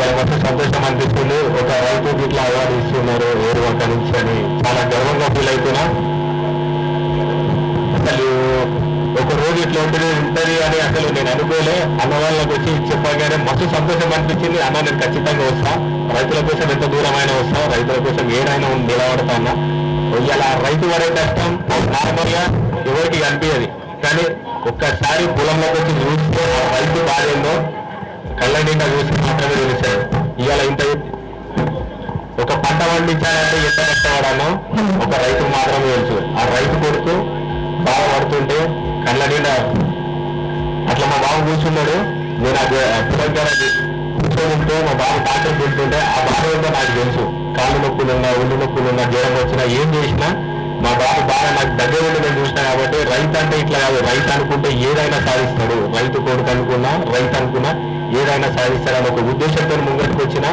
ఇవాళ మొత్తం సంతోషం అనిపిస్తుంది. ఒక రైతు ఇట్లా అవార్డు ఇస్తున్నారు ఏరు వంట నుంచి అని చాలా గర్వంగా ఫీల్ అవుతున్నా. అసలు ఒక రోజు ఇట్లా ఉంటది అని అసలు నేను అనుకోలే. అన్న వాళ్ళకి వచ్చి చెప్పగానే మస్తు సంతోషం అనిపించింది. అన్న నేను ఖచ్చితంగా వస్తా, రైతుల కోసం ఎంత దూరమైనా వస్తా, రైతుల కోసం ఏదైనా నిలబడతా అన్న. ఇలా రైతు పడే కష్టం నార్మల్ గా ఎవరికి కనిపించదు, కానీ ఒక్కసారి పొలంలోకి వచ్చి చూస్తే ఆ రైతు బాధ ఏందో కళ్ళ నిండా చూసి మాత్రమే తెలుస్తారు. ఇవాళ ఇంత ఒక పంట పండించాలంటే ఎంత కష్టపడాలో ఒక రైతు మాత్రమే తెలుసు. ఆ రైతు కొడుకు బాధపడుతుంటే కళ్ళ నిండా అట్లా మా బాబు కూర్చున్నాడు. నేను తెలంగాణ కూర్చోకుంటే మా బాబు డాక్టర్ పెడుతుంటే ఆ బాధ ఏంటో నాకు తెలుసు. కాళ్ళు నొప్పులున్నా, ఒళ్ళు నొప్పులున్నా, జ్వరం వచ్చినా, ఏం చేసినా మా బాబు బాగా నాకు దగ్గర ఉండి నేను చూసినా. కాబట్టి రైతు అంటే ఇట్లా కాదు. రైతు అనుకుంటే ఏదైనా సాధిస్తాడు. రైతు కొడుకు అనుకున్నా, రైతు అనుకున్నా ఏదైనా సాధిస్తాడని ఒక ఉద్దేశంతో ముంగటికి వచ్చిన